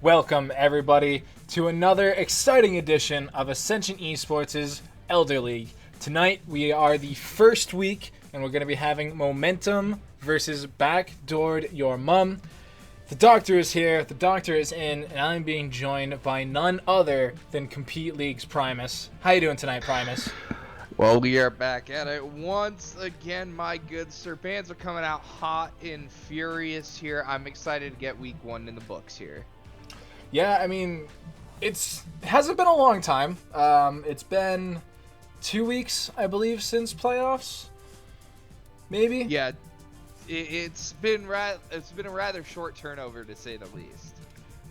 Welcome, everybody, to another exciting edition of Ascension eSports' Elder League. Tonight, we are the first week, and we're going to be having Momentum versus Backdoored Your Mum. The doctor is here, the doctor is in, and I'm being joined by none other than Compete League's Primus. How you doing tonight, Primus? Well, we are back at it once again, my good sir. Bands are coming out hot and furious here. I'm excited to get week one in the books here. Yeah, I mean, it hasn't been a long time. It's been 2 weeks, I believe, since playoffs. Maybe. Yeah, it's been a rather short turnover to say the least.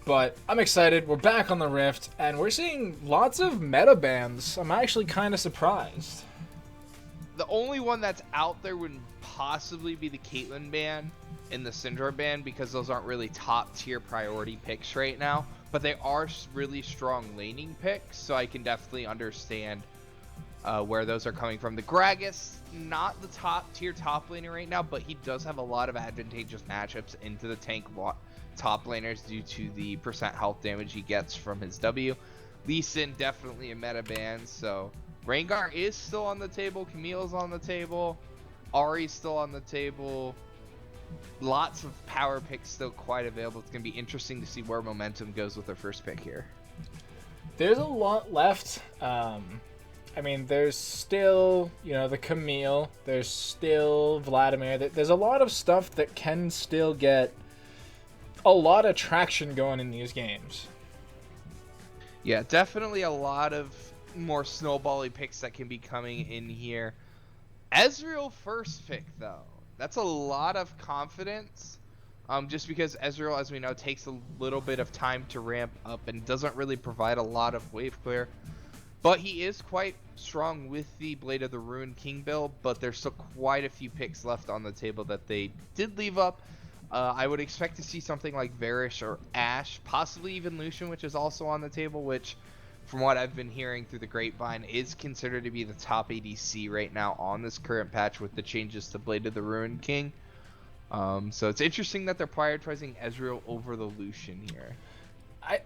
But I'm excited. We're back on the Rift, and we're seeing lots of meta bans. I'm actually kind of surprised. The only one that's out there would possibly be the Caitlyn ban and the Syndra ban, because those aren't really top tier priority picks right now, but they are really strong laning picks, so I can definitely understand where those are coming from. The Gragas, not the top tier top laner right now, but he does have a lot of advantageous matchups into the tank top laners due to the percent health damage he gets from his W. Lee Sin, definitely a meta ban, so Rengar is still on the table, Camille's on the table, Ahri's still on the table. Lots of power picks still quite available. It's going to be interesting to see where Momentum goes with their first pick here. There's a lot left. I mean, there's still, the Camille. There's still Vladimir. There's a lot of stuff that can still get a lot of traction going in these games. Yeah, definitely a lot of more snowbally picks that can be coming in here. Ezreal first pick, though. That's a lot of confidence, just because Ezreal, as we know, takes a little bit of time to ramp up and doesn't really provide a lot of wave clear. But he is quite strong with the Blade of the Ruined King build, but there's still quite a few picks left on the table that they did leave up. I would expect to see something like Varus or Ashe, possibly even Lucian, which is also on the table, which, from what I've been hearing through the grapevine, is considered to be the top ADC right now on this current patch with the changes to Blade of the Ruined King. So it's interesting that they're prioritizing Ezreal over the Lucian here.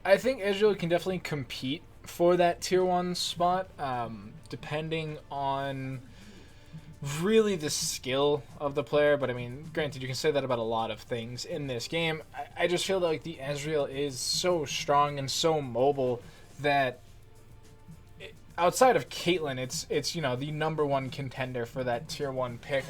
I think Ezreal can definitely compete for that tier 1 spot, depending on really the skill of the player. But I mean, granted, you can say that about a lot of things in this game. I just feel like the Ezreal is so strong and so mobile that outside of Caitlyn, it's the number one contender for that tier 1 pick.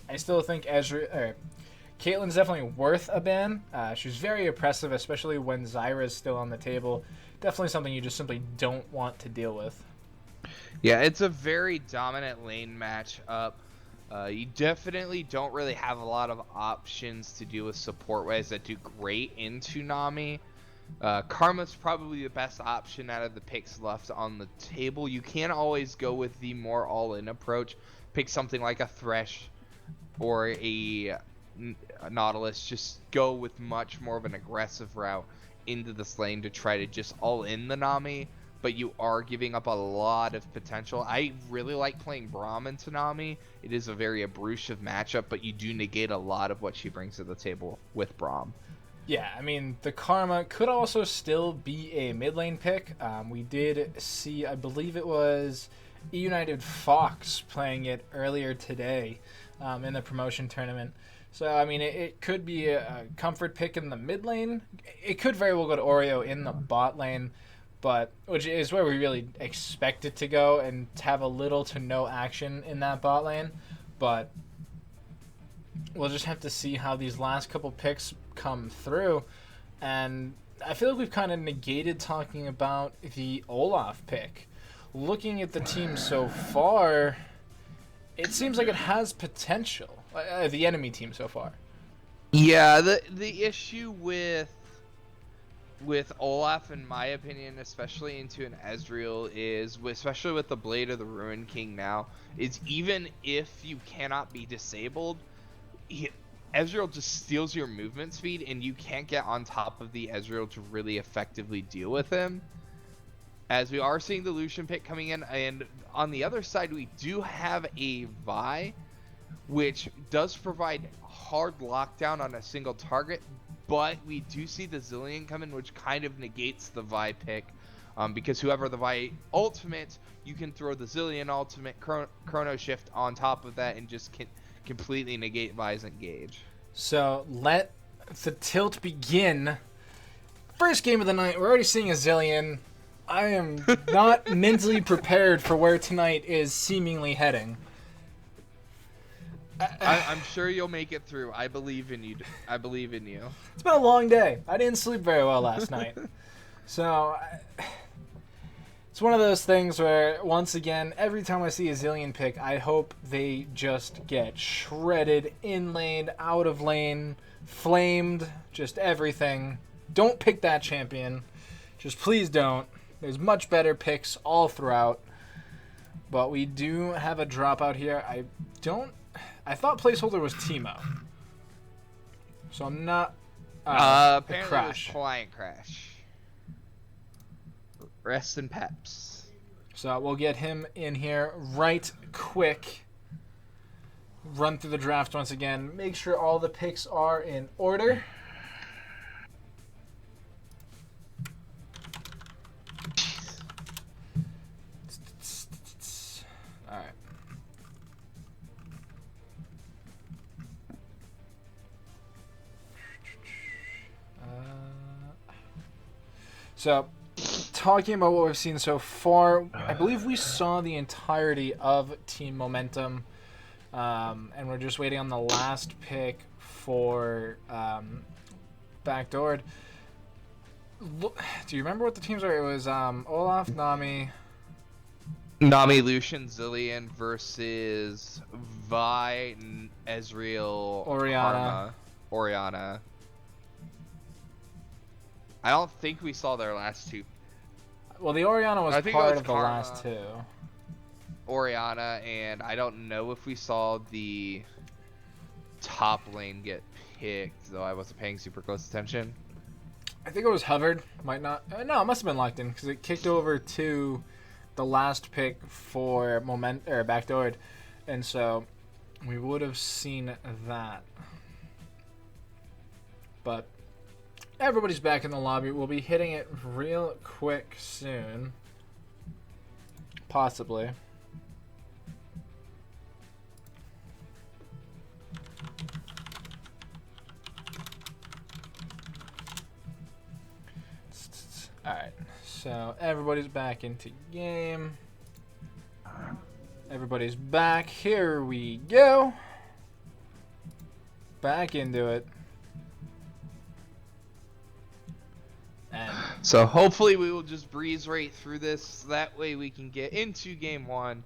I still think Caitlyn's definitely worth a ban. She's very oppressive, especially when Zyra's still on the table. Definitely something you just simply don't want to deal with. Yeah, it's a very dominant lane matchup. You definitely don't really have a lot of options to deal with support-wise that do great into Nami. Karma's probably the best option out of the picks left on the table. You can't always go with the more all-in approach. Pick something like a Thresh or a Nautilus. Just go with much more of an aggressive route into this lane to try to just all-in the Nami, but you are giving up a lot of potential. I really like playing Braum into Nami. It is a very abrasive matchup, but you do negate a lot of what she brings to the table with Braum. Yeah, I mean, the Karma could also still be a mid lane pick. We did see, I believe it was United Fox playing it earlier today in the promotion tournament. So, I mean, it could be a comfort pick in the mid lane. It could very well go to Oreo in the bot lane, but which is where we really expect it to go and to have a little to no action in that bot lane. But we'll just have to see how these last couple picks come through. And I feel like we've kind of negated talking about the Olaf pick. Looking at the team so far, it seems like it has potential. The enemy team so far. Yeah, the issue with Olaf, in my opinion, especially into an Ezreal, is especially with the Blade of the Ruined King now, is even if you cannot be disabled, Ezreal just steals your movement speed, and you can't get on top of the Ezreal to really effectively deal with him. As we are seeing the Lucian pick coming in, and on the other side, we do have a Vi, which does provide hard lockdown on a single target, but we do see the Zillion come in, which kind of negates the Vi pick, because whoever the Vi ultimate, you can throw the Zillion ultimate Chrono Shift on top of that and just completely negate Vi's engage. So let the tilt begin. First game of the night, we're already seeing a Zillion. I am not mentally prepared for where tonight is seemingly heading. I'm sure you'll make it through. I believe in you. I believe in you. It's been a long day. I didn't sleep very well last night. So, it's one of those things where, once again, every time I see a Zillion pick, I hope they just get shredded, in lane, out of lane, flamed, just everything. Don't pick that champion. Just please don't. There's much better picks all throughout. But we do have a dropout here. I thought placeholder was Teemo. So I'm not... apparently it was client crash. Rest in peps. So we'll get him in here right quick. Run through the draft once again. Make sure all the picks are in order. All right. So, talking about what we've seen so far, I believe we saw the entirety of Team Momentum, and we're just waiting on the last pick for Backdoored. Do you remember what the teams are? It was Olaf, Nami... Nami, Lucian, Zillion versus Vi, Ezreal, Orianna. I don't think we saw their last two. Well, the Orianna was part of the last two. Orianna, and I don't know if we saw the top lane get picked, though I wasn't paying super close attention. I think it was hovered. Might not. No, it must have been locked in because it kicked over to the last pick for Backdoored, and so we would have seen that. But everybody's back in the lobby. We'll be hitting it real quick soon. Possibly. Alright, so everybody's back into game. Everybody's back. Here we go. Back into it. And so hopefully we will just breeze right through this. That way we can get into game one.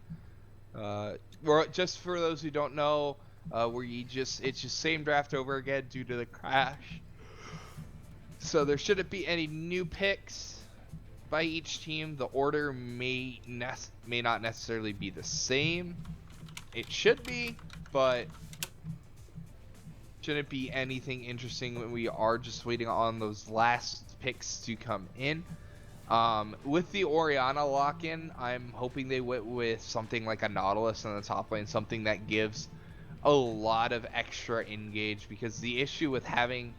Just for those who don't know, it's just same draft over again due to the crash. So there shouldn't be any new picks by each team. The order may not necessarily be the same. It should be, but shouldn't be anything interesting when we are just waiting on those last picks to come in. With the Orianna lock-in, I'm hoping they went with something like a Nautilus in the top lane, something that gives a lot of extra engage, because the issue with having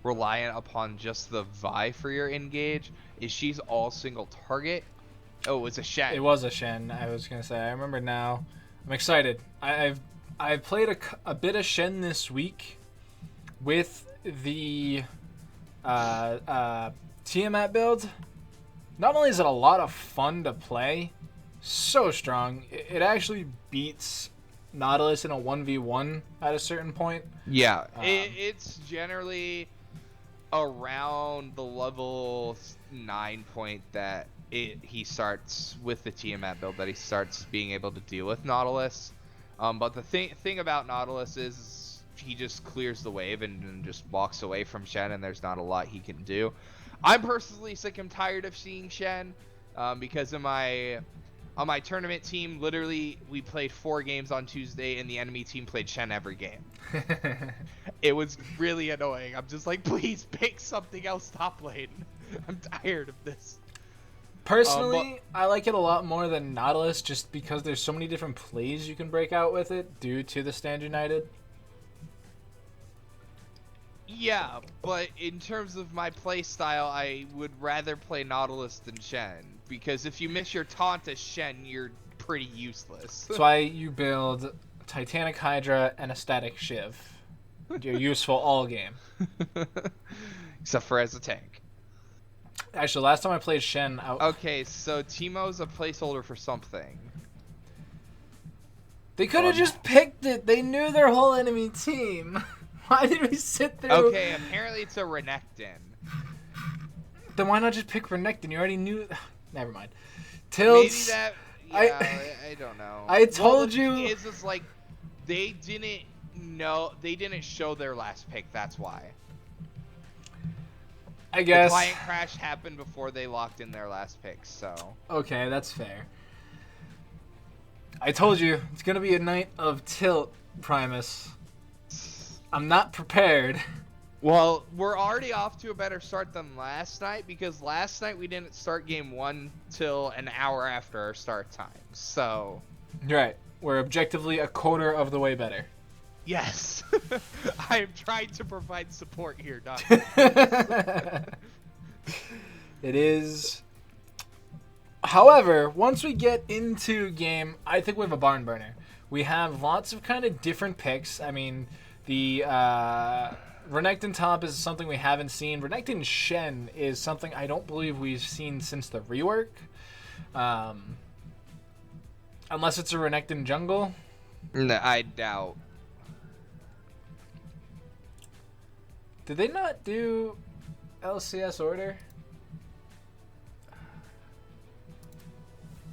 reliant upon just the Vi for your engage is she's all single target. Oh, it was a Shen. It was a Shen. I was gonna say. I remember now. I'm excited. I've played a bit of Shen this week with the Tiamat build. Not only is it a lot of fun to play, so strong. It actually beats Nautilus in a 1v1 at a certain point. Yeah, it's generally around the level 9 point that he starts with the Tiamat build, that he starts being able to deal with Nautilus. But the thing about Nautilus is he just clears the wave and just walks away from Shen, and there's not a lot he can do. I'm personally sick and tired of seeing Shen, because on my tournament team, literally we played 4 games on Tuesday, and the enemy team played Shen every game. It was really annoying. I'm just like, please pick something else top lane. I'm tired of this. Personally, I like it a lot more than Nautilus, just because there's so many different plays you can break out with it due to the Stand United. Yeah, but in terms of my play style, I would rather play Nautilus than Shen. Because if you miss your taunt as Shen, you're pretty useless. That's why you build Titanic Hydra and a Static Shiv. You're useful all game. Except for as a tank. Actually, last time I played Shen... Okay, so Teemo's a placeholder for something. They could have just picked it. They knew their whole enemy team. Why did we sit through... Okay, apparently it's a Renekton. Then why not just pick Renekton? You already knew... Never mind. Tilts... Maybe that... Yeah, I don't know. I told you... you... Is like, they didn't know... They didn't show their last pick, that's why. I guess... The client crash happened before they locked in their last pick, so... Okay, that's fair. I told you, it's gonna be a night of tilt, Primus. I'm not prepared. Well, we're already off to a better start than last night, because last night we didn't start game 1 till an hour after our start time, so... Right. We're objectively a quarter of the way better. Yes! I am trying to provide support here, Doc. It is... However, once we get into game, I think we have a barn burner. We have lots of kind of different picks. I mean, the Renekton top is something we haven't seen. Renekton Shen is something I don't believe we've seen since the rework. Unless it's a Renekton jungle. No, I doubt. Did they not do LCS order?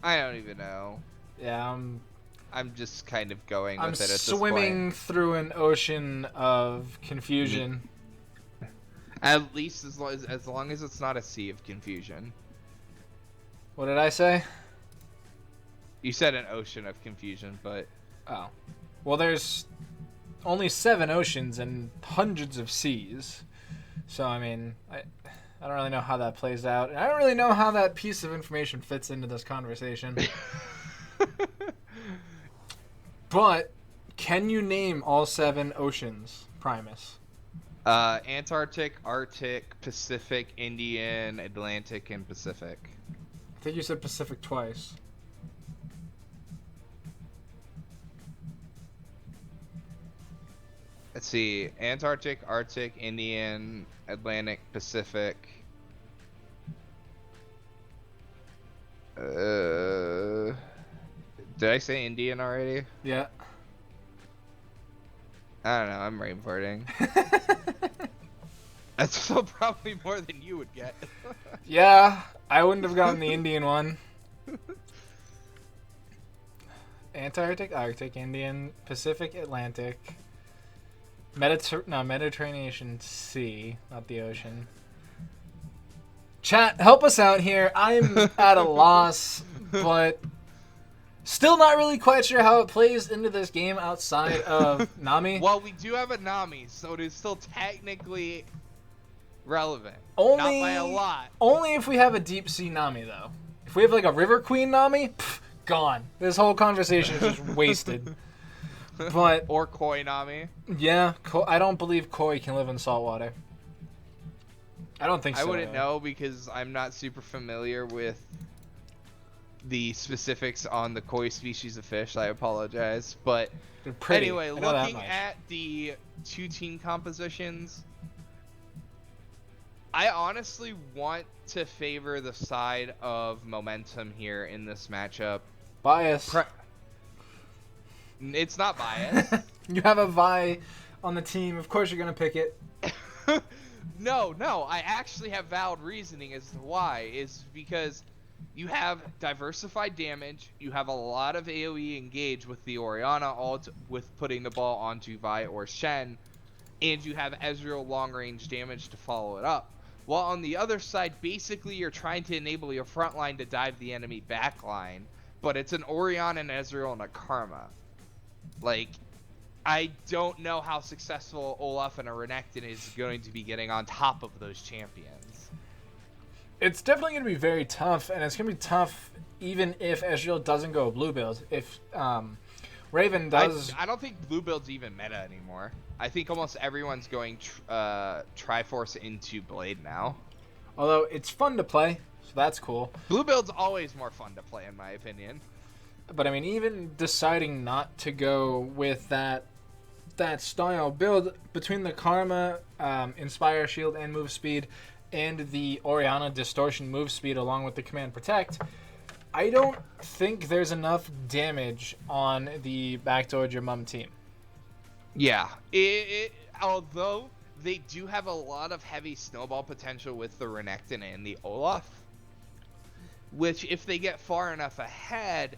I don't even know. Yeah, I'm just kind of going with I'm it at this point. swimming through an ocean of confusion. At least as long as it's not a sea of confusion. What did I say? You said an ocean of confusion, but... Oh. Well, there's only 7 oceans and hundreds of seas. So, I mean, I don't really know how that plays out. And I don't really know how that piece of information fits into this conversation. But, can you name all 7 oceans, Primus? Antarctic, Arctic, Pacific, Indian, Atlantic, and Pacific. I think you said Pacific twice. Let's see. Antarctic, Arctic, Indian, Atlantic, Pacific. Did I say Indian already? Yeah. I don't know. I'm brain-farting. That's still probably more than you would get. Yeah, I wouldn't have gotten the Indian one. Antarctic, Arctic, Indian, Pacific, Atlantic, Mediterranean Sea, not the ocean. Chat, help us out here. I'm at a loss, but still not really quite sure how it plays into this game outside of Nami. Well, we do have a Nami, so it is still technically relevant. Only, not by a lot. Only if we have a deep sea Nami, though. If we have like a River Queen Nami, gone. This whole conversation is just wasted. But or Koi Nami. Yeah, I don't believe Koi can live in saltwater. I don't think so. I wouldn't know because I'm not super familiar with the specifics on the koi species of fish. I apologize. But anyway, looking at the 2 team compositions, I honestly want to favor the side of momentum here in this matchup. Bias. It's not biased. You have a Vi on the team. Of course you're going to pick it. No, I actually have valid reasoning as to why. Is because you have diversified damage, you have a lot of AoE engage with the Orianna ult with putting the ball onto Vi or Shen, and you have Ezreal long-range damage to follow it up. While on the other side, basically you're trying to enable your front line to dive the enemy back line, but it's an Orianna and Ezreal and a Karma. Like, I don't know how successful Olaf and a Renekton is going to be getting on top of those champions. It's definitely going to be very tough, and it's going to be tough even if Ezreal doesn't go blue build. If Raven does. I don't think blue build's even meta anymore. I think almost everyone's going Triforce into Blade now. Although it's fun to play, so that's cool. Blue build's always more fun to play, in my opinion. But I mean, even deciding not to go with that style build between the Karma, Inspire, Shield, and Move Speed, and the Orianna Distortion Move Speed along with the Command Protect, I don't think there's enough damage on the Backdoored Your Mum team. Yeah, although they do have a lot of heavy snowball potential with the Renekton and the Olaf, which if they get far enough ahead,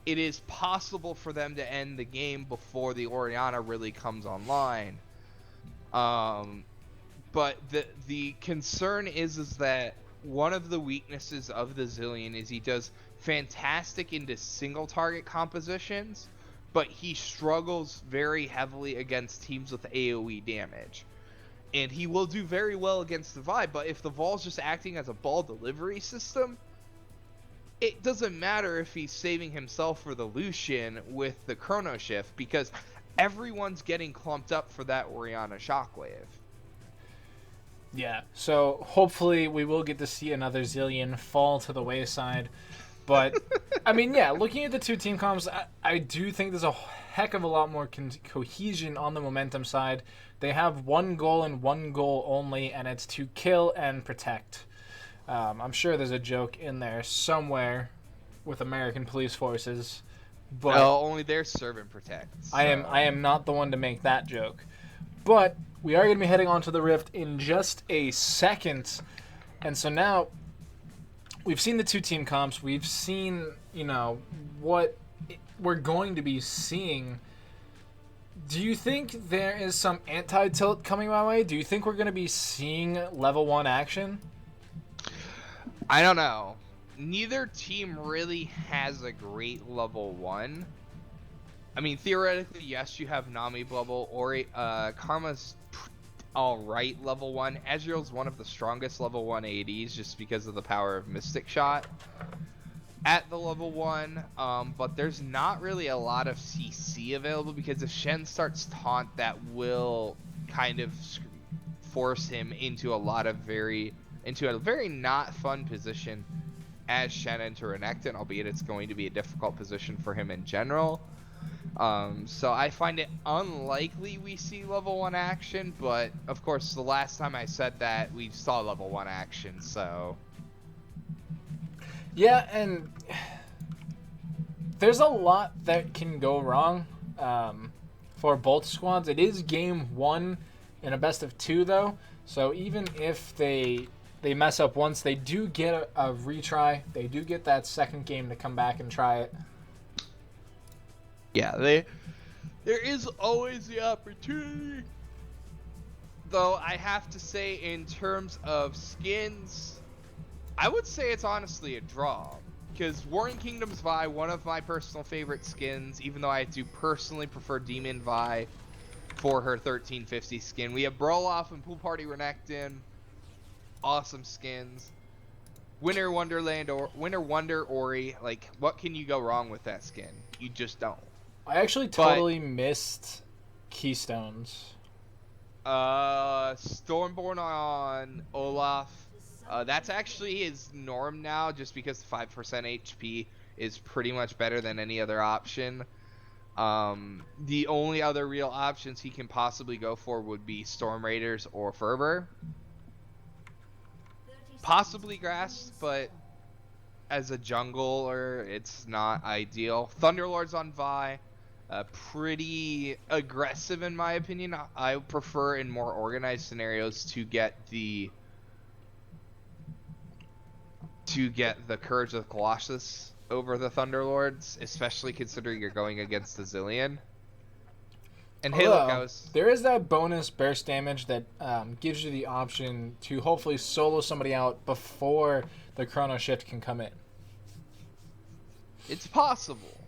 it is possible for them to end the game before the Orianna really comes online. But the concern is that one of the weaknesses of the Zilean is he does fantastic into single target compositions, but he struggles very heavily against teams with AoE damage. And he will do very well against the Vi, but if the Vol's just acting as a ball delivery system, it doesn't matter if he's saving himself for the Lucian with the Chrono Shift, because everyone's getting clumped up for that Orianna Shockwave. Yeah, so hopefully we will get to see another Zilean fall to the wayside. But, I mean, yeah, looking at the two team comps, I do think there's a heck of a lot more cohesion on the Momentum side. They have one goal and one goal only, and it's to kill and protect. I'm sure there's a joke in there somewhere with American police forces, but only their serve and protect. So. I am not the one to make that joke. But we are going to be heading on to the Rift in just a second, and so now we've seen the two team comps. We've seen, what we're going to be seeing. Do you think there is some anti-tilt coming my way? Do you think we're going to be seeing level 1 action? I don't know. Neither team really has a great level 1. I mean, theoretically, yes, you have Nami bubble, or Karma's alright level 1. Ezreal's one of the strongest level 1 ADs just because of the power of Mystic Shot at the level 1. But there's not really a lot of CC available, because if Shen starts Taunt, that will kind of force him into a very not fun position as Shen into Renekton, albeit it's going to be a difficult position for him in general. So I find it unlikely we see level 1 action, but of course the last time I said that, we saw level 1 action, so... Yeah, and there's a lot that can go wrong for both squads. It is game 1 in a best of 2, though, so even if they mess up once, they do get a retry. They do get that second game to come back and try it. Yeah, there is always the opportunity. Though I have to say, in terms of skins, I would say it's honestly a draw. Because Warring Kingdoms Vi, one of my personal favorite skins, even though I do personally prefer Demon Vi for her 1350 skin. We have Broloff and Pool Party Renekton. Awesome skins. Winter Wonder Ori, like, what can you go wrong with that skin? You just don't. I actually totally missed Keystones. Stormborn on Olaf. That's actually his norm now, just because 5% HP is pretty much better than any other option. The only other real options he can possibly go for would be Storm Raiders or Fervor. Possibly Grass, but as a jungler, it's not ideal. Thunderlords on Vi. Pretty aggressive in my opinion. I prefer in more organized scenarios to get the Courage of the Colossus over the Thunderlords, especially considering you're going against the Zilean. And Halo goes. There is that bonus burst damage that gives you the option to hopefully solo somebody out before the Chrono Shift can come in. It's possible.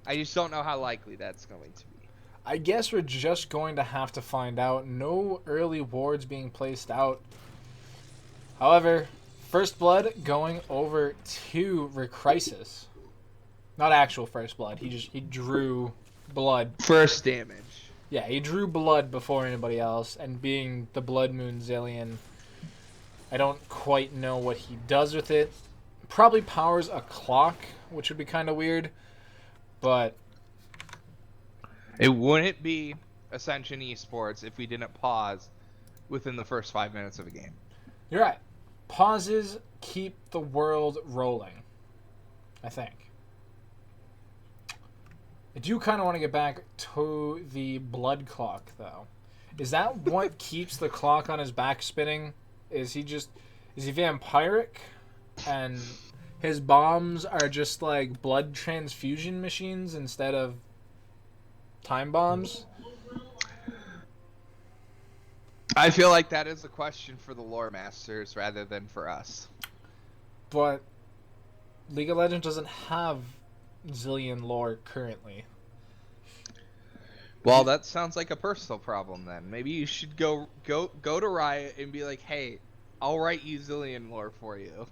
I just don't know how likely that's going to be. I guess we're just going to have to find out. No early wards being placed out. However, First Blood going over to Recrisis. Not actual first blood. He drew blood. First damage. Yeah, he drew blood before anybody else, and being the Blood Moon Zillion, I don't quite know what he does with it. Probably powers a clock, which would be kind of weird, but... It wouldn't be Ascension eSports if we didn't pause within the first 5 minutes of a game. You're right. Pauses keep the world rolling, I think. I do kind of want to get back to the blood clock, though. Is that what keeps the clock on his back spinning? Is he vampiric? And his bombs are just like blood transfusion machines instead of time bombs? I feel like that is a question for the lore masters rather than for us. But League of Legends doesn't have Zillion lore currently. Well, that sounds like a personal problem then. Maybe you should go to Riot and be like, "Hey, I'll write you Zillion lore for you."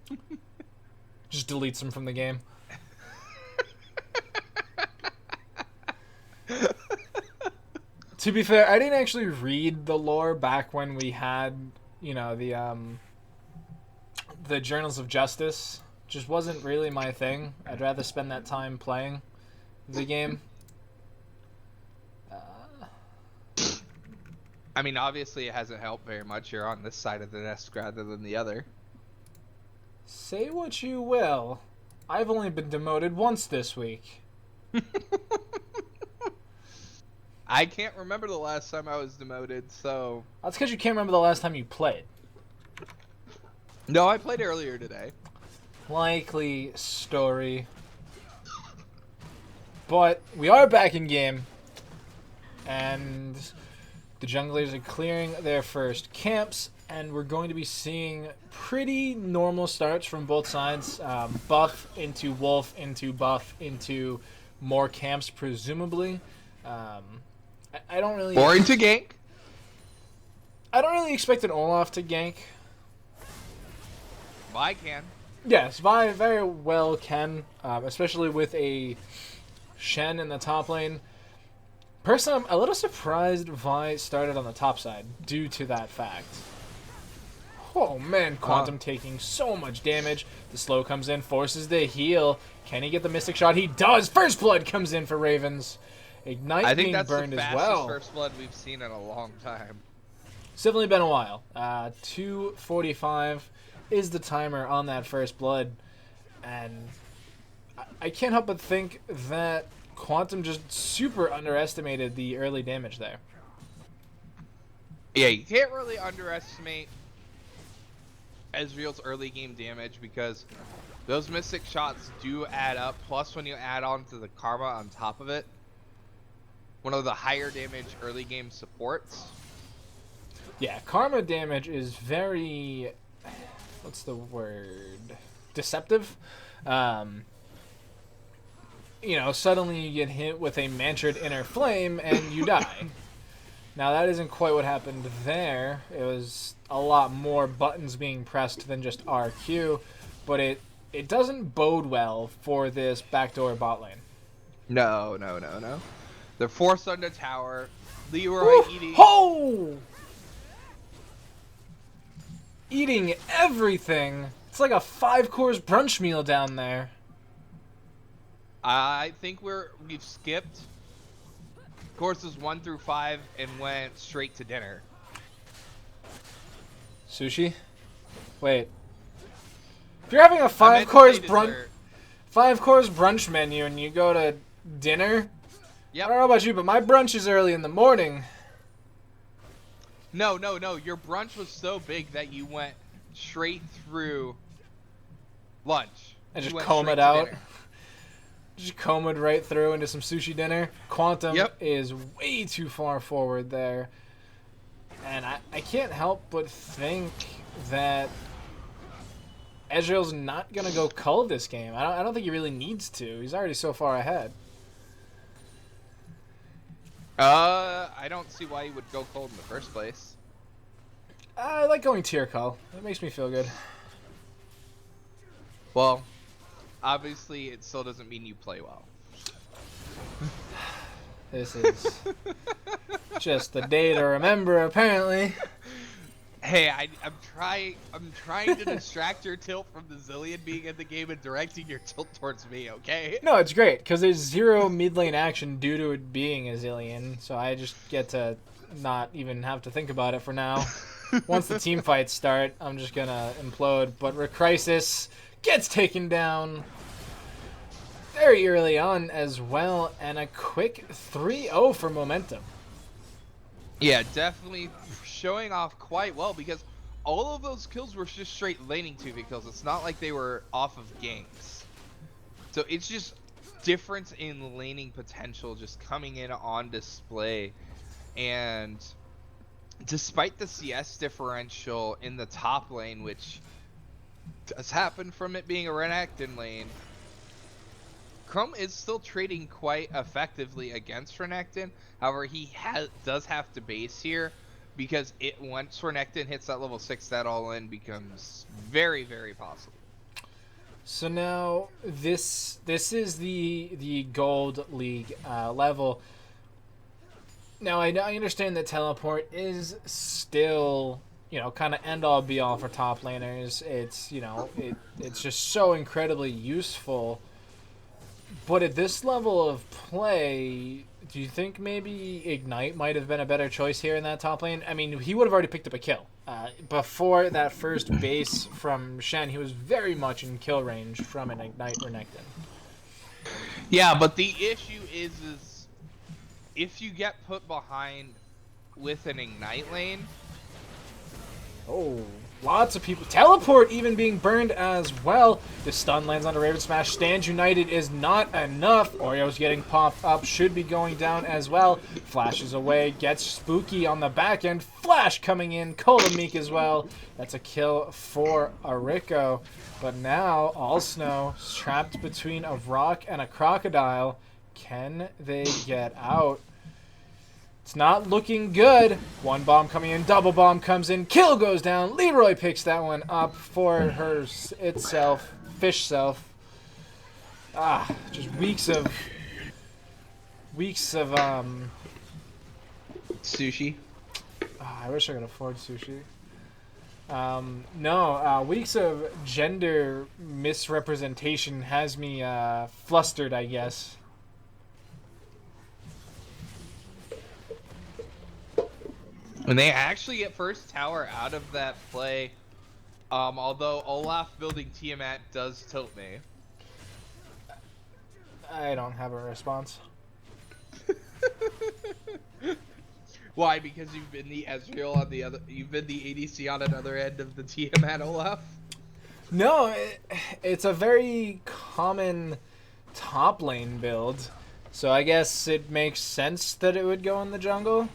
Just deletes them from the game. To be fair, I didn't actually read the lore back when we had, the Journals of Justice. Just wasn't really my thing. I'd rather spend that time playing the game. I mean, obviously it hasn't helped very much. You're on this side of the desk rather than the other. Say what you will. I've only been demoted once this week. I can't remember the last time I was demoted, so... That's because you can't remember the last time you played. No, I played earlier today. Likely story. But we are back in game. And the junglers are clearing their first camps. And we're going to be seeing pretty normal starts from both sides. Buff into wolf into buff into more camps, presumably. I don't really... Or into gank. I don't really expect an Olaf to gank. I can. Yes, Vi very well can, especially with a Shen in the top lane. Personally, I'm a little surprised Vi started on the top side due to that fact. Oh man, Quantum taking so much damage. The slow comes in, forces the heal. Can he get the Mystic Shot? He does! First Blood comes in for Ravens. Ignite I think being that's burned the as fastest well. first blood we've seen in a long time. It's definitely been a while. 2:45 is the timer on that first blood. And I can't help but think that Quantum just super underestimated the early damage there. Yeah, you can't really underestimate Ezreal's early game damage because those Mystic Shots do add up. Plus, when you add on to the Karma on top of it, one of the higher damage early game supports. Yeah, Karma damage is very... What's the word? Deceptive. Suddenly you get hit with a Mantred Inner Flame and you die. Now, that isn't quite what happened there. It was a lot more buttons being pressed than just RQ, but it doesn't bode well for this backdoor bot lane. No. They're forced on the tower. Leroy eating... Oh! Eating everything. It's like a 5-course brunch meal down there. I think we've skipped courses 1 through 5 and went straight to dinner. Sushi? Wait. If you're having a 5-course brunch menu and you go to dinner, yep. I don't know about you, but my brunch is early in the morning. No. Your brunch was so big that you went straight through lunch. And just comb it out. Just comb it right through into some sushi dinner. Quantum is way too far forward there. And I can't help but think that Ezreal's not going to go cull this game. I don't think he really needs to. He's already so far ahead. I don't see why he would go cold in the first place. I like going tier cull. It makes me feel good. Well, Obviously, it still doesn't mean you play well. This is just the day to remember, apparently. Hey, I'm trying to distract your tilt from the Zillion being in the game and directing your tilt towards me, okay? No, it's great, because there's zero mid lane action due to it being a Zillion, so I just get to not even have to think about it for now. Once the team fights start, I'm just going to implode. But Crisis gets taken down very early on as well, and a quick 3-0 for momentum. Yeah, definitely showing off quite well, because all of those kills were just straight laning 2v kills. It's not like they were off of ganks. So it's just difference in laning potential just coming in on display. And despite the CS differential in the top lane, which does happen from it being a Renekton lane, Chrome is still trading quite effectively against Renekton. However, he does have to base here, because once Renekton hits that level 6, that all-in becomes very, very possible. So now this is the Gold League level. Now I understand that teleport is still, kind of end-all be-all for top laners. It's, it's just so incredibly useful. But at this level of play, do you think maybe Ignite might have been a better choice here in that top lane? I mean, he would have already picked up a kill. Before that first base from Shen, he was very much in kill range from an Ignite Renekton. Yeah, but the issue is if you get put behind with an Ignite lane... Oh, lots of people. Teleport even being burned as well. The stun lands on a Raven Smash. Stands United is not enough. Oreo's getting popped up. Should be going down as well. Flashes away. Gets spooky on the back end. Flash coming in. Kolomeek as well. That's a kill for Ariko. But now, All Snow trapped between a rock and a crocodile. Can they get out? It's not looking good. One bomb coming in, double bomb comes in, kill goes down. Leroy picks that one up for fish self. Just weeks of sushi. I wish I could afford sushi. Weeks of gender misrepresentation has me flustered, I guess. When they actually get first tower out of that play, although Olaf building Tiamat does tilt me. I don't have a response. Why? Because you've been the Ezreal on the other, you've been the ADC on another end of the Tiamat, Olaf? No, it's a very common top lane build. So I guess it makes sense that it would go in the jungle.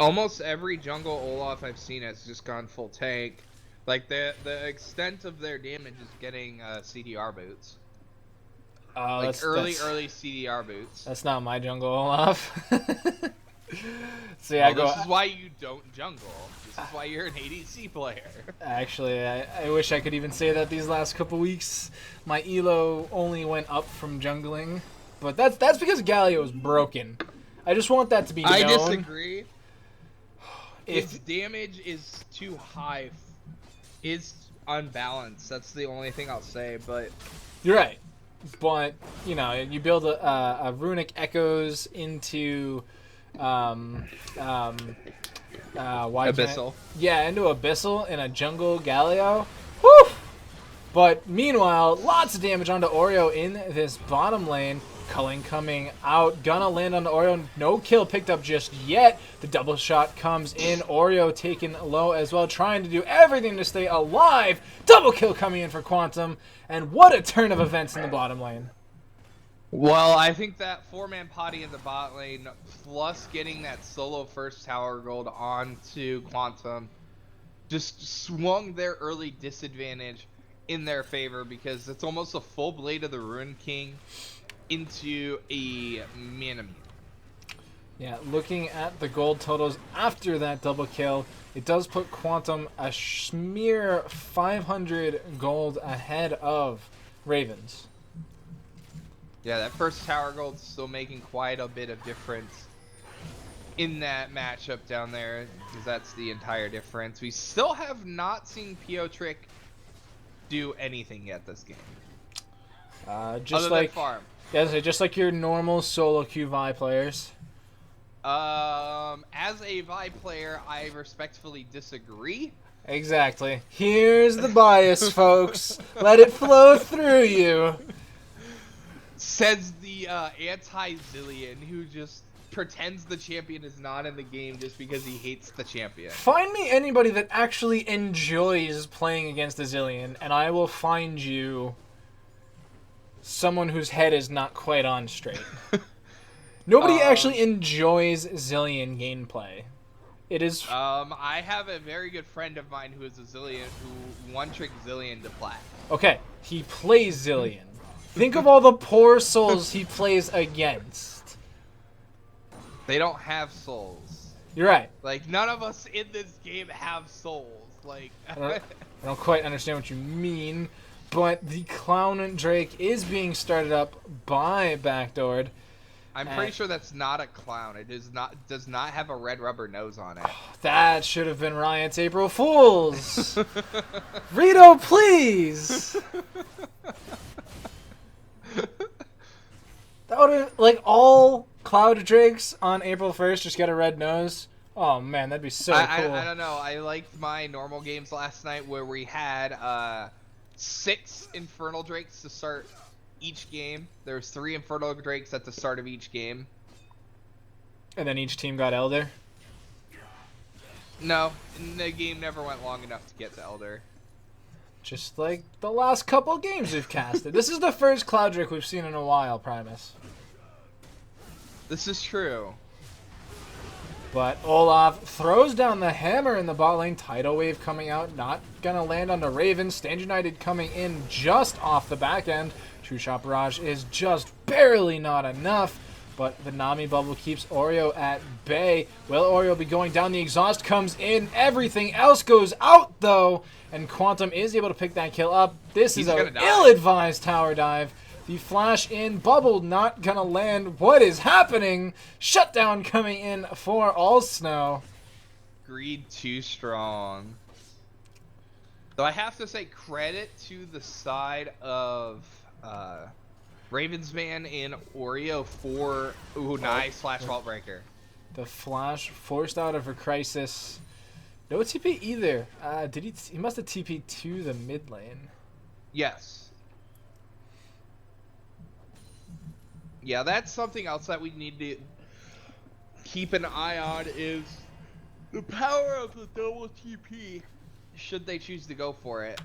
Almost every jungle Olaf I've seen has just gone full tank. Like the extent of their damage is getting CDR boots. Like early CDR boots. That's not my jungle Olaf. So yeah, this is why you don't jungle. This is why you're an ADC player. Actually, I wish I could even say that these last couple weeks my elo only went up from jungling. But that's because Galio is broken. I just want that to be known. I disagree. If damage is too high, is unbalanced. That's the only thing I'll say. But you're right. But you build a runic echoes into Abyssal. Into Abyssal in a jungle Galio. Woo! But meanwhile, lots of damage onto Oreo in this bottom lane. Culling coming out. Gonna land on Oreo. No kill picked up just yet. The double shot comes in. Oreo taken low as well. Trying to do everything to stay alive. Double kill coming in for Quantum. And what a turn of events in the bottom lane. Well, I think that 4-man potty in the bot lane, plus getting that solo first tower gold onto Quantum, just swung their early disadvantage in their favor, because it's almost a full Blade of the Ruin King into a mana mute. Yeah, looking at the gold totals after that double kill, it does put Quantum a mere 500 gold ahead of Ravens. Yeah, that first tower gold's still making quite a bit of difference in that matchup down there, because that's the entire difference. We still have not seen Trick do anything yet this game. Just other like than farm. Yeah, just like your normal solo queue Vi players. As a Vi player, I respectfully disagree. Exactly. Here's the bias, folks. Let it flow through you. Says the anti-Zillion who just pretends the champion is not in the game just because he hates the champion. Find me anybody that actually enjoys playing against a Zillion, and I will find you someone whose head is not quite on straight. Nobody actually enjoys Zillion gameplay. It is. I have a very good friend of mine who is a Zillion, who one-trick Zillion to plat. Okay, he plays Zillion. Think of all the poor souls he plays against. They don't have souls. You're right. Like, none of us in this game have souls. Like, I don't quite understand what you mean, but the Clown Drake is being started up by Backdoored. I'm pretty sure that's not a clown. It does not have a red rubber nose on it. That should have been Riot's April Fools. Rito, please. That would have, like, all Cloud Drakes on April 1st just get a red nose. Oh man, that'd be so cool. I don't know. I liked my normal games last night where we had 6 Infernal Drakes to start each game. There was 3 Infernal Drakes at the start of each game. And then each team got Elder? No, the game never went long enough to get to Elder. Just like the last couple games we've casted. This is the first Cloud Drake we've seen in a while, Primus. This is true. But Olaf throws down the hammer in the bot lane. Tidal Wave coming out. Not going to land on the Ravens. Stand United coming in just off the back end. True Shot Barrage is just barely not enough. But the Nami bubble keeps Oreo at bay. Will Oreo be going down? The exhaust comes in. Everything else goes out, though. And Quantum is able to pick that kill up. This is an ill-advised tower dive. The flash in. Bubble not going to land. What is happening? Shutdown coming in for All Snow. Greed too strong. Though I have to say credit to the side of Ravensman and Oreo for nice flash vault breaker. The flash forced out of a crisis. No TP either. He must have TP'd to the mid lane. Yes. Yeah, that's something else that we need to keep an eye on is the power of the double TP should they choose to go for it.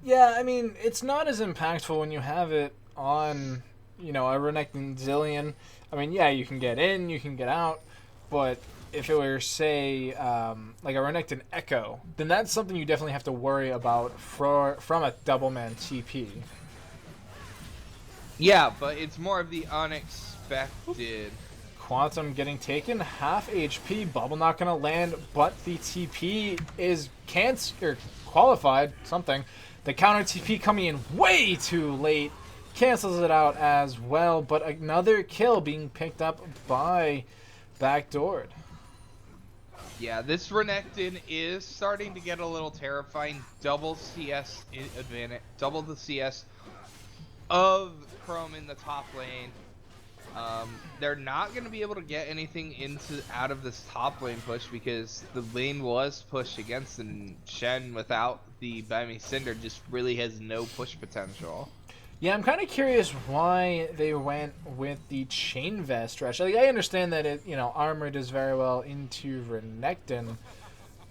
Yeah, I mean, it's not as impactful when you have it on, a Renekton Zillion. I mean, yeah, you can get in, you can get out, but if it were, say, like a Renekton Echo, then that's something you definitely have to worry about from a double-man TP. Yeah, but it's more of the unexpected. Quantum getting taken, half HP, bubble not going to land, but the TP is qualified, something. The counter TP coming in way too late, cancels it out as well, but another kill being picked up by Backdoored. Yeah, this Renekton is starting to get a little terrifying. Double CS advantage, double the CS of Chrome in the top lane. They're not going to be able to get anything out of this top lane push because the lane was pushed against, and Shen without the Bami Cinder just really has no push potential. Yeah, I'm kind of curious why they went with the Chain Vest rush. Like, I understand that it, armor does very well into Renekton,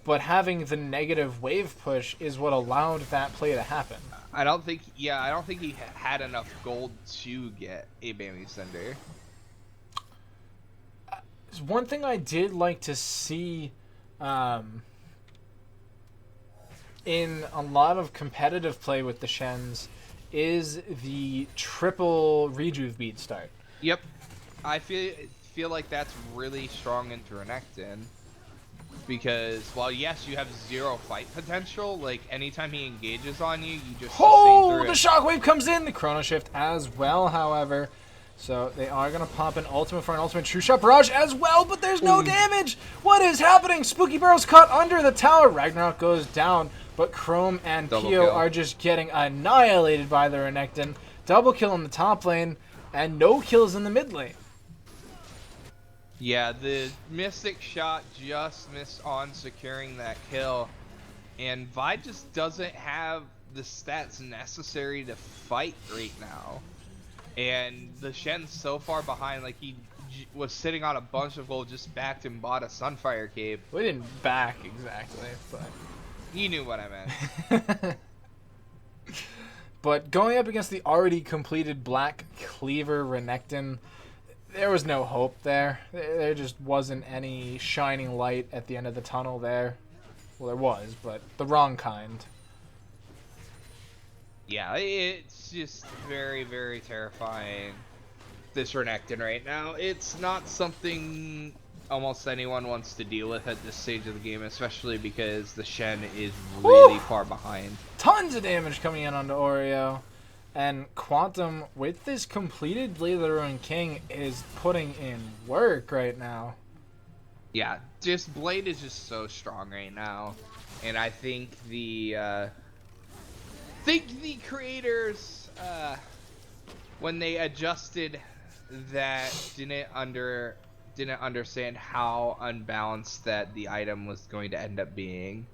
but having the negative wave push is what allowed that play to happen. I don't think he had enough gold to get a Bami Cinder. One thing I did like to see in a lot of competitive play with the Shens is the triple rejuve beat start. Yep. I feel like that's really strong into Renekton. Because while yes, you have 0 fight potential, like anytime he engages on you, you just sustain Oh, through the it. shockwave comes in. The chrono shift as well, however. So they are going to pop an ultimate for an ultimate true shot barrage as well, but there's no damage. What is happening? Spooky Barrel's caught under the tower. Ragnarok goes down, but Chrome and Double Pio kill. are just getting annihilated by the Renekton. Double kill in the top lane, and no kills in the mid lane. Yeah, the Mystic shot just missed on securing that kill, and Vi just doesn't have the stats necessary to fight right now. And the Shen's so far behind, like he was sitting on a bunch of gold, just backed and bought a Sunfire Cape. We didn't back exactly, but You knew what I meant. But going up against the already completed Black Cleaver Renekton, there was no hope there. There just wasn't any shining light at the end of the tunnel there. Well, there was, but the wrong kind. Yeah, it's just very, very terrifying, this Renekton right now. It's not something almost anyone wants to deal with at this stage of the game, especially because the Shen is really far behind. Tons of damage coming in onto Oreo. And Quantum, with this completed Blade of the Ruined King, is putting in work right now. Yeah, just Blade is just so strong right now. And I think the creators, when they adjusted that, didn't understand how unbalanced that the item was going to end up being.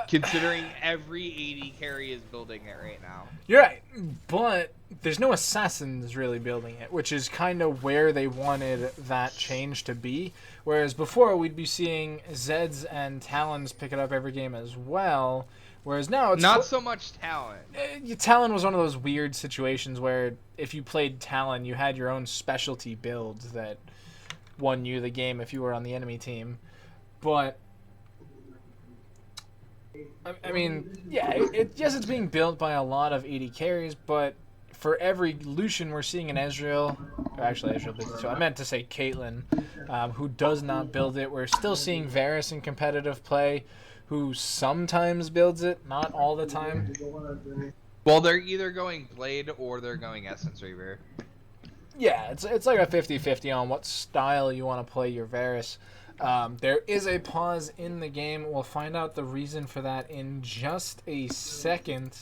Considering every AD carry is building it right now. You're right, but there's no assassins really building it, which is kind of where they wanted that change to be. Whereas before, we'd be seeing Zeds and Talons pick it up every game as well. Whereas now it's not so much Talon. Talon was one of those weird situations where if you played Talon, you had your own specialty builds that won you the game if you were on the enemy team. But I mean, yeah, yes, it's being built by a lot of AD carries, but for every Lucian we're seeing in Ezreal, or actually Ezreal builds it too. I meant to say Caitlyn, who does not build it. We're still seeing Varus in competitive play, who sometimes builds it, not all the time. Well, they're either going Blade or they're going Essence Reaver. Yeah, it's like a 50-50 on what style you want to play your Varus. There is a pause in the game. We'll find out the reason for that in just a second.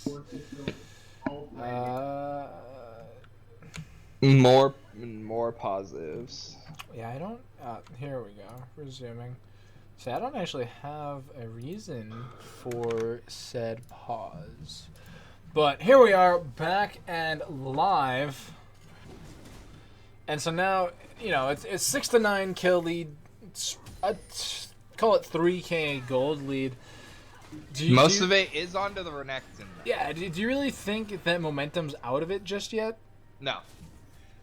More positives. Yeah, I don't... here we go. Resuming. See, I don't actually have a reason for said pause. But here we are, back and live. And so now, you know, it's 6-9 kill lead. Call it 3K gold lead. Most of it is onto the Renekton. Yeah, do you really think that momentum's out of it just yet? No.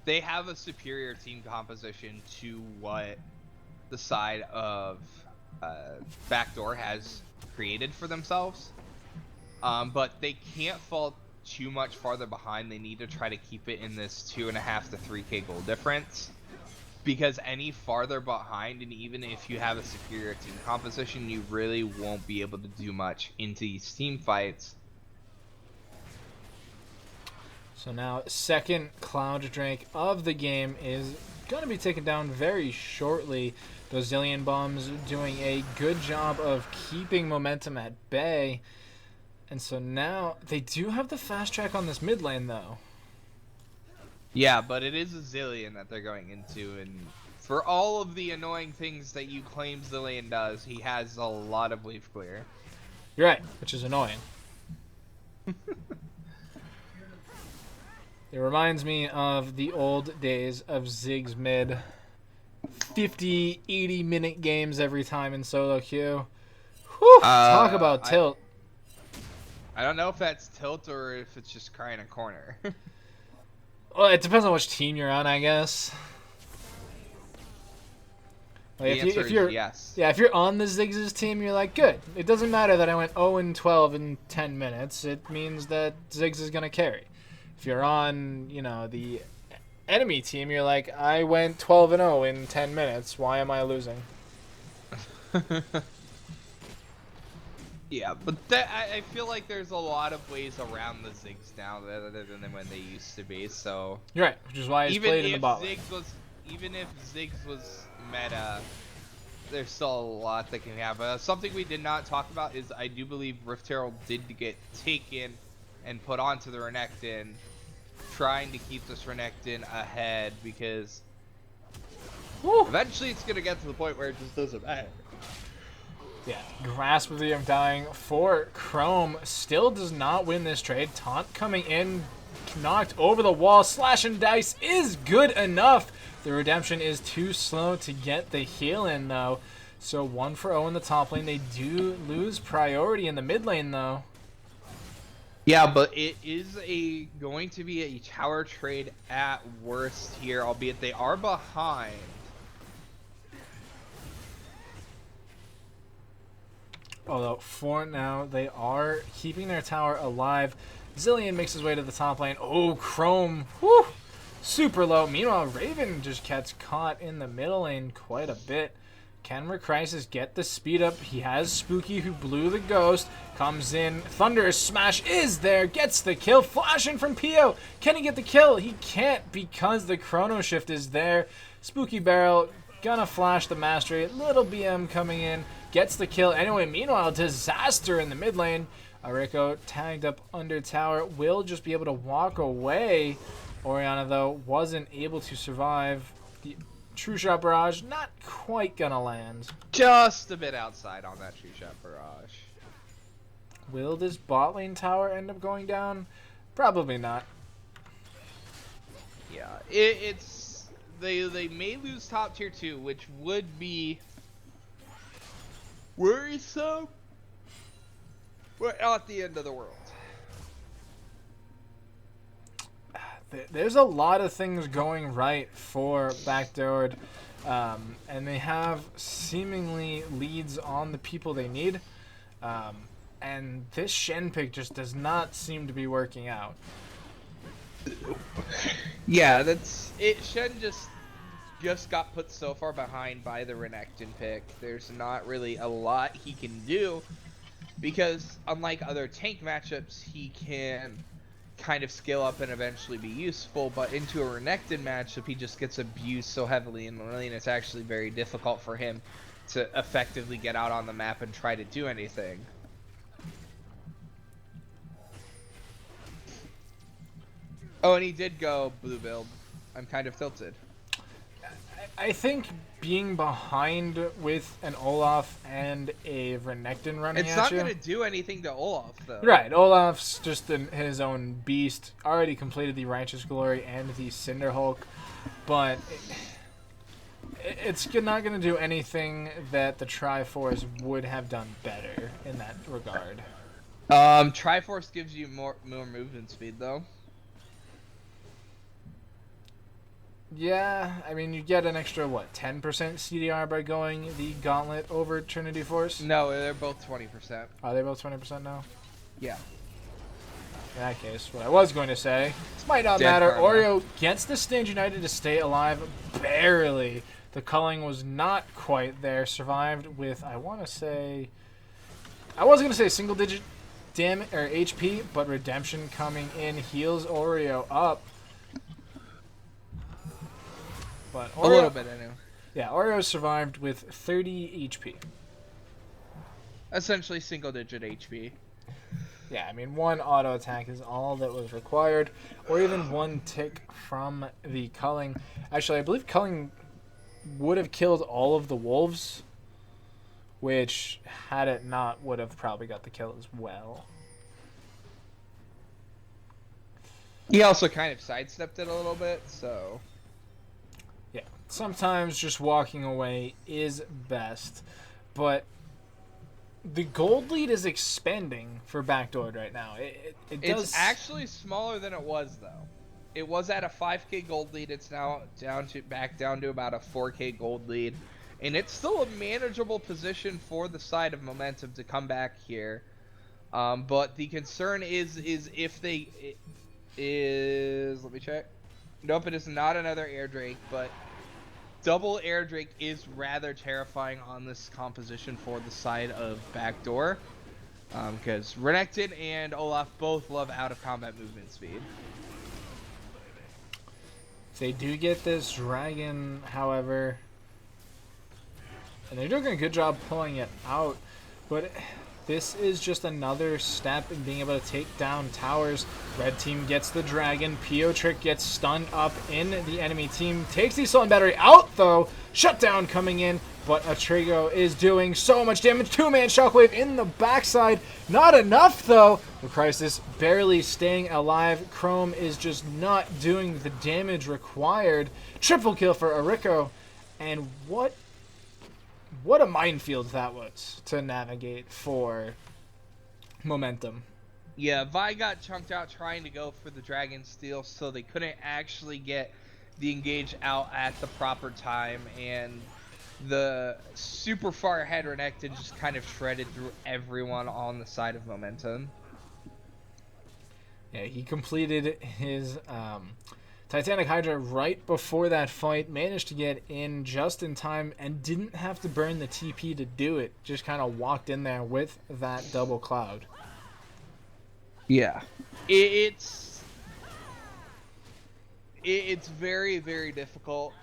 They have a superior team composition to what the side of Backdoor has created for themselves. But they can't fall too much farther behind. They need to try to keep it in this 2.5 to 3K gold difference. Because any farther behind, and even if you have a superior team composition, you really won't be able to do much into these team fights. So now, second Cloud Drake of the game is going to be taken down very shortly. Those Zillion Bombs doing a good job of keeping momentum at bay. And so now, they do have the fast track on this mid lane, though. Yeah, but it is a Zillion that they're going into, and for all of the annoying things that you claim Zillion does, he has a lot of wave clear. You're right, which is annoying. It reminds me of the old days of Ziggs mid. 50, 80-minute games every time in solo queue. Whew, talk about tilt. I don't know if that's tilt or if it's just crying a corner. Well, it depends on which team you're on, I guess. Like, if you're yes. Yeah, if you're on the Ziggs' team, you're like, good. It doesn't matter that I went 0-12 in 10 minutes. It means that Ziggs is going to carry. If you're on, you know, the enemy team, you're like, I went 12-0 in 10 minutes. Why am I losing? Yeah, but I feel like there's a lot of ways around the Ziggs now other than when they used to be. So You're right, which is why he's played in the bot lane. Even if Ziggs was meta, there's still a lot that can happen. Something we did not talk about is I do believe Rift Herald did get taken and put onto the Renekton, trying to keep this Renekton ahead because eventually it's gonna get to the point where it just doesn't matter. Yeah, Grasp of the Undying for Chrome still does not win this trade. Taunt coming in, knocked over the wall. Slash and Dice is good enough. The redemption is too slow to get the heal in, though. So 1 for 0 in the top lane. They do lose priority in the mid lane, though. Yeah, but it is going to be a tower trade at worst here, albeit they are behind. Although, for now, they are keeping their tower alive. Zillion makes his way to the top lane. Oh, Chrome. Whew, super low. Meanwhile, Raven just gets caught in the middle lane quite a bit. Can Crisis get the speed up? He has Spooky, who blew the ghost. Comes in. Thunderous Smash is there. Gets the kill. Flashing from Pio. Can he get the kill? He can't because the Chrono Shift is there. Spooky Barrel gonna flash the Mastery. Little BM coming in. Gets the kill. Anyway, meanwhile, disaster in the mid lane. Ariko tagged up under tower. Will just be able to walk away. Orianna, though, wasn't able to survive. The True Shot Barrage not quite gonna land. Just a bit outside on that True Shot Barrage. Will this bot lane tower end up going down? Probably not. Yeah, they may lose top tier 2, which would be worrisome. We're not the end of the world. There's a lot of things going right for Backdoored, and they have seemingly leads on the people they need, and this Shen pick just does not seem to be working out. Yeah, that's it. Shen just got put so far behind by the Renekton pick. There's not really a lot he can do because unlike other tank matchups, he can kind of scale up and eventually be useful, but into a Renekton matchup, he just gets abused so heavily in the lane, it's actually very difficult for him to effectively get out on the map and try to do anything. Oh, and he did go blue build. I'm kind of tilted. I think being behind with an Olaf and a Renekton running it's at not you... going to do anything to Olaf, though. Right, Olaf's just his own beast. Already completed the Righteous Glory and the Cinder Hulk, but it's not going to do anything that the Triforce would have done better in that regard. Triforce gives you more movement speed, though. Yeah, I mean, you get an extra, what, 10% CDR by going the Gauntlet over Trinity Force? No, they're both 20%. Are they both 20% now? Yeah. In that case, what I was going to say, this might not Dead matter. Karma. Oreo gets the Stand United to stay alive, barely. The culling was not quite there. Survived with, I want to say... I was going to say single-digit damage or HP, but Redemption coming in heals Oreo up. But Oreo, A little bit, I know. Yeah, Oreo survived with 30 HP. Essentially single-digit HP. Yeah, I mean, 1 auto attack is all that was required, or even 1 tick from the culling. Actually, I believe culling would have killed all of the wolves, which, had it not, would have probably got the kill as well. He also kind of sidestepped it a little bit, so... Yeah, sometimes just walking away is best, but the gold lead is expanding for Backdoored right now. It's actually smaller than it was, though. It was at a 5k gold lead. It's now back down to about a 4k gold lead, and it's still a manageable position for the side of Momentum to come back here. But the concern is if they let me check. Nope, it is not another air drake, but double air drake is rather terrifying on this composition for the side of Backdoor. Because Renekton and Olaf both love out-of-combat movement speed. They do get this dragon, however, and they're doing a good job pulling it out, but this is just another step in being able to take down towers. Red team gets the dragon. Piotrick gets stunned up in the enemy team. Takes the Sullen Battery out, though. Shutdown coming in, but Atrigo is doing so much damage. Two-man Shockwave in the backside. Not enough, though. The Crisis barely staying alive. Chrome is just not doing the damage required. Triple kill for Ariko. And what a minefield that was to navigate for Momentum. Yeah, Vi got chunked out trying to go for the Dragon Steel, so they couldn't actually get the engage out at the proper time, and the super far ahead Renekton just kind of shredded through everyone on the side of Momentum. Yeah, he completed his Titanic Hydra right before that fight, managed to get in just in time, and didn't have to burn the TP to do it. Just kind of walked in there with that double cloud. Yeah. It's very, very difficult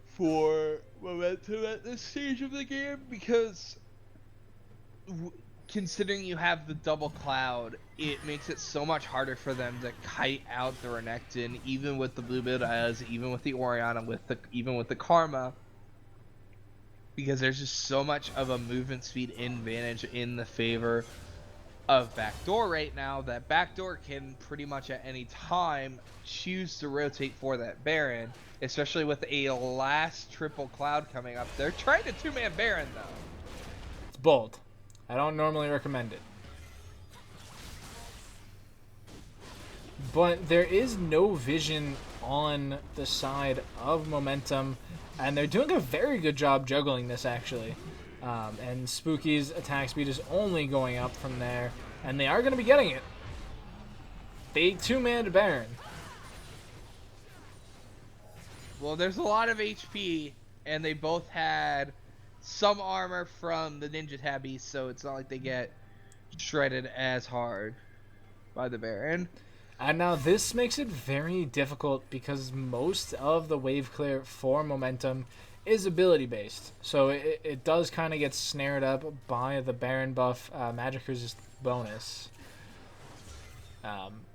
for Momentum at this stage of the game, because considering you have the double cloud, it makes it so much harder for them to kite out the Renekton, even with the blue build as, even with the Orianna, even with the Karma, because there's just so much of a movement speed advantage in the favor of Backdoor right now that Backdoor can pretty much at any time choose to rotate for that Baron, especially with a last triple cloud coming up. They're trying to two-man Baron though. It's bold. I don't normally recommend it. But there is no vision on the side of Momentum, and they're doing a very good job juggling this, actually. And Spooky's attack speed is only going up from there, and they are going to be getting it. They two-manned Baron. Well, there's a lot of HP, and they both had some armor from the Ninja Tabbies, so it's not like they get shredded as hard by the Baron. And now this makes it very difficult because most of the wave clear for Momentum is ability based. So it does kind of get snared up by the Baron buff, Magic Resist bonus.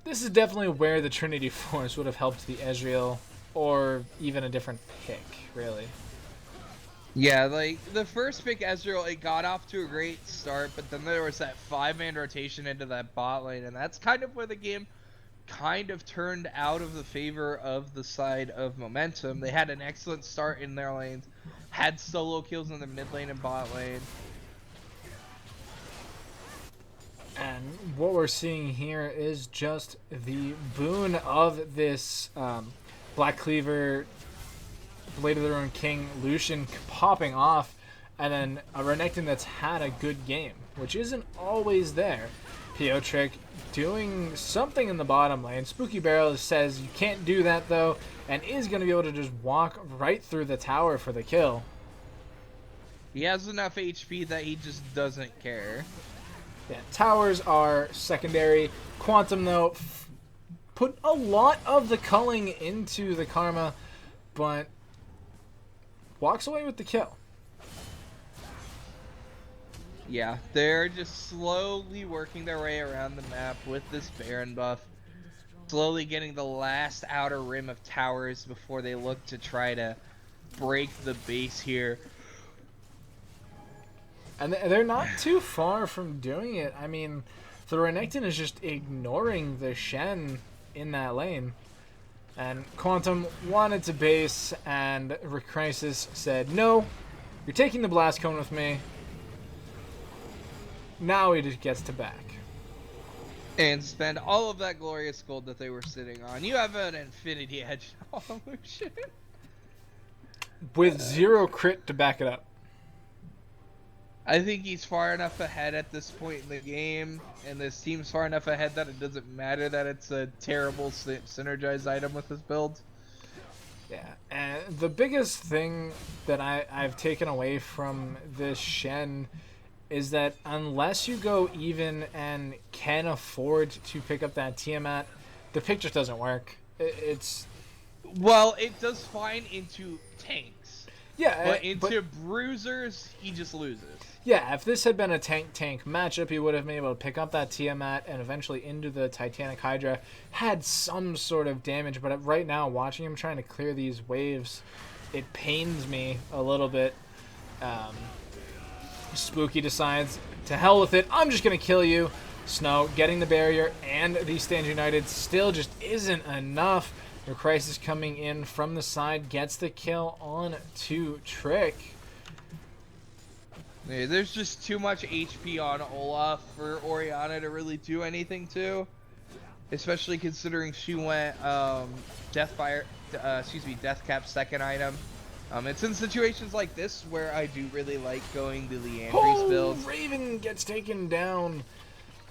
This is definitely where the Trinity Force would have helped the Ezreal, or even a different pick, really. Yeah, like, the first pick, Ezreal, it got off to a great start, but then there was that 5-man rotation into that bot lane, and that's kind of where the game kind of turned out of the favor of the side of Momentum. They had an excellent start in their lanes, had solo kills in the mid lane and bot lane. And what we're seeing here is just the boon of this Black Cleaver, Blade of the Ruined King, Lucian popping off, and then a Renekton that's had a good game, which isn't always there. Piotrick doing something in the bottom lane. Spooky Barrel says you can't do that though, and is going to be able to just walk right through the tower for the kill. He has enough HP that he just doesn't care. Yeah, towers are secondary. Quantum though put a lot of the culling into the Karma, but walks away with the kill. Yeah, they're just slowly working their way around the map with this Baron buff. Slowly getting the last outer rim of towers before they look to try to break the base here. And they're not too far from doing it. I mean, the Renekton is just ignoring the Shen in that lane. And Quantum wanted to base, and Crisis said, no, you're taking the Blast Cone with me. Now he just gets to back. And spend all of that glorious gold that they were sitting on. You have an Infinity Edge on Lucian. With 0 crit to back it up. I think he's far enough ahead at this point in the game, and this team's far enough ahead that it doesn't matter that it's a terrible synergized item with this build. Yeah, and the biggest thing that I've taken away from this Shen is that unless you go even and can afford to pick up that Tiamat, the pick just doesn't work. It's Well, it does fine into tanks, yeah, but into bruisers, he just loses. yeah. If this had been a tank matchup, he would have been able to pick up that Tiamat and eventually into the Titanic Hydra, had some sort of damage. But right now, watching him trying to clear these waves, it pains me a little bit. Spooky decides, to hell with it, I'm just going to kill you. Snow getting the barrier and the Stand United still just isn't enough. The Crisis coming in from the side gets the kill on to Trick. Yeah, there's just too much HP on Olaf for Orianna to really do anything to. Especially considering she went Death Cap's second item. It's in situations like this where I do really like going the Leandry's builds. Raven gets taken down,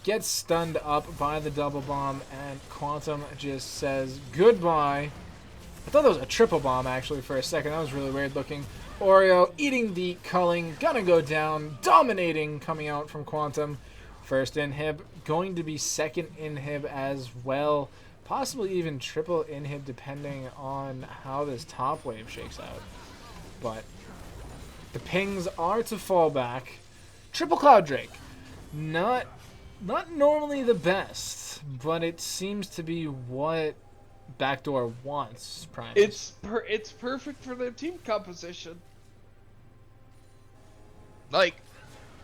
gets stunned up by the double bomb, and Quantum just says goodbye. I thought that was a triple bomb actually for a second. That was really weird looking. Oreo eating the culling, gonna go down, dominating coming out from Quantum. First inhib, going to be second inhib as well. Possibly even triple inhib depending on how this top wave shakes out. But the pings are to fall back. Triple Cloud Drake. Not normally the best, but it seems to be what Backdoor wants, Primus. It's perfect for their team composition. Like,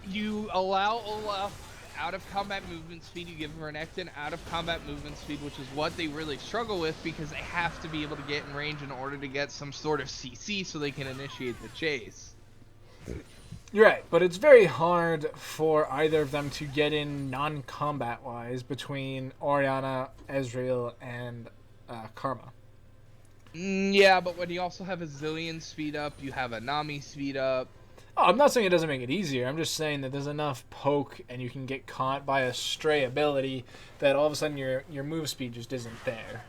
you allow Olaf out of combat movement speed, you give him Renekton out of combat movement speed, which is what they really struggle with because they have to be able to get in range in order to get some sort of CC so they can initiate the chase. You're right, but it's very hard for either of them to get in non-combat wise between Orianna, Ezreal, and Karma. Yeah, but when you also have a Zillion speed up, you have a Nami speed up. Oh, I'm not saying it doesn't make it easier. I'm just saying that there's enough poke and you can get caught by a stray ability that all of a sudden your move speed just isn't there.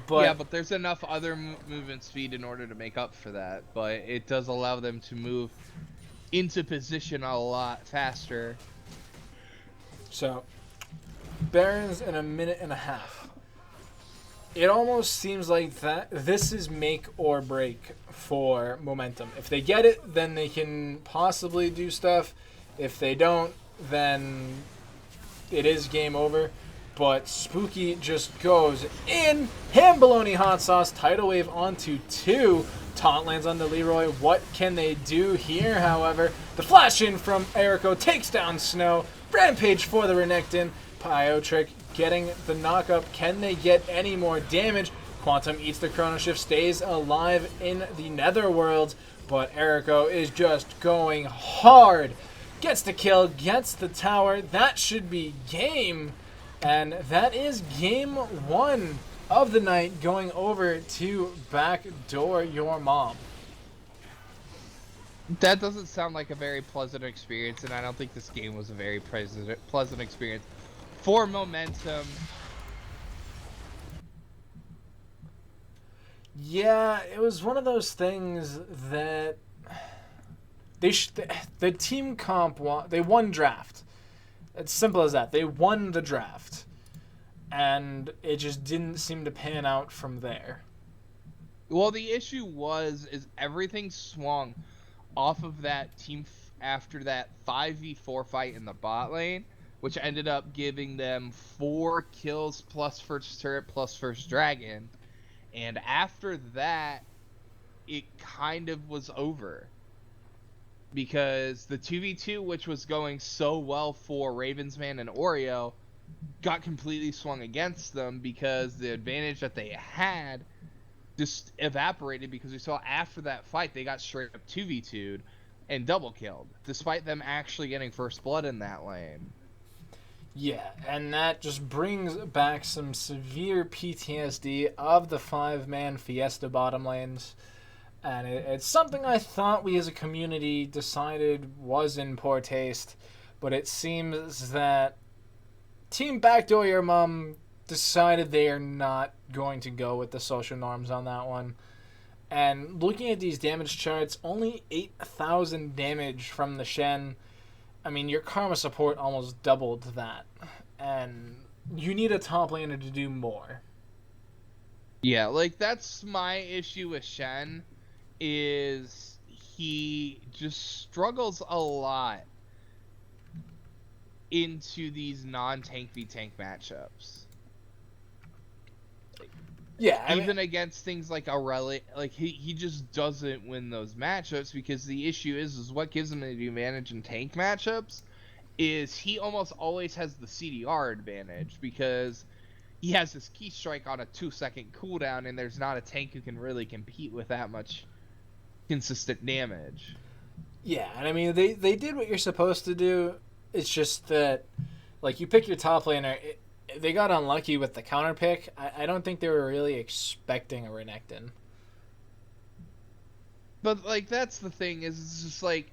But, yeah, but there's enough other movement speed in order to make up for that. But it does allow them to move into position a lot faster. So, Barons in a minute and a half. It almost seems like that this is make or break for Momentum. If they get it, then they can possibly do stuff. If they don't, then it is game over. But Spooky just goes in. Hambaloney hot sauce. Tidal wave onto 2. Taunt lands on the Leroy. What can they do here, however? The flash in from Eriko takes down Snow. Rampage for the Renekton. Pyotrick getting the knockup. Can they get any more damage? Quantum eats the Chrono Shift, stays alive in the Netherworld, but Eriko is just going hard. Gets the kill, gets the tower. That should be game. And that is game 1 of the night, going over to Backdoor Your Mom. That doesn't sound like a very pleasant experience, and I don't think this game was a very pleasant experience for Momentum. Yeah, it was one of those things that the team comp they won draft. It's simple as that. They won the draft, and it just didn't seem to pan out from there. Well, the issue is everything swung off of that team after that 5v4 fight in the bot lane, which ended up giving them 4 kills plus first turret plus first dragon. And after that, it kind of was over. Because the 2v2, which was going so well for Ravensman and Oreo, got completely swung against them because the advantage that they had just evaporated, because we saw after that fight they got straight up 2v2'd and double killed, despite them actually getting first blood in that lane. Yeah, and that just brings back some severe PTSD of the 5-man Fiesta bottom lanes. And it's something I thought we as a community decided was in poor taste. But it seems that Team Backdoor Your Mom decided they are not going to go with the social norms on that one. And looking at these damage charts, only 8,000 damage from the Shen. I mean, your Karma support almost doubled that. And you need a top laner to do more. Yeah, like, that's my issue with Shen, is he just struggles a lot into these non-tank v tank matchups. Yeah, even against things like Aurelia, like he just doesn't win those matchups, because the issue is what gives him the advantage in tank matchups is he almost always has the CDR advantage, because he has this key strike on a 2-second cooldown, and there's not a tank who can really compete with that much consistent damage. Yeah, and I mean, they did what you're supposed to do. It's just that, like, you pick your top laner, they got unlucky with the counter pick. I don't think they were really expecting a Renekton. But, like, that's the thing, is it's just, like,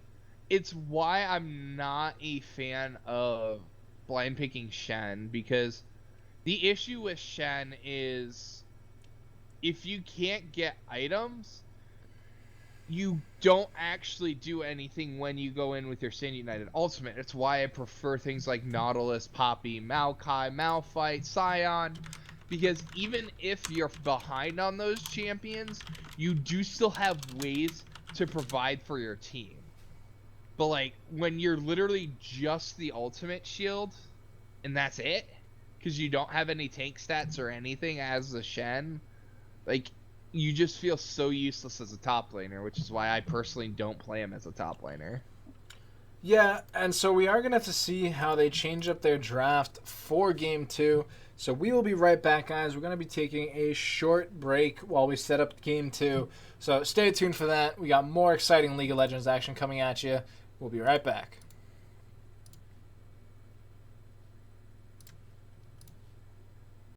it's why I'm not a fan of blind picking Shen, because the issue with Shen is if you can't get items, you don't actually do anything when you go in with your Stand United ultimate. It's why I prefer things like Nautilus, Poppy, Maokai, Malphite, Scion, because even if you're behind on those champions, you do still have ways to provide for your team. But, like, when you're literally just the ultimate shield, and that's it, because you don't have any tank stats or anything as a Shen, like, you just feel so useless as a top laner, which is why I personally don't play him as a top laner. Yeah, and so we are going to have to see how they change up their draft for Game 2. So we will be right back, guys. We're going to be taking a short break while we set up Game 2. So stay tuned for that. We got more exciting League of Legends action coming at you. We'll be right back.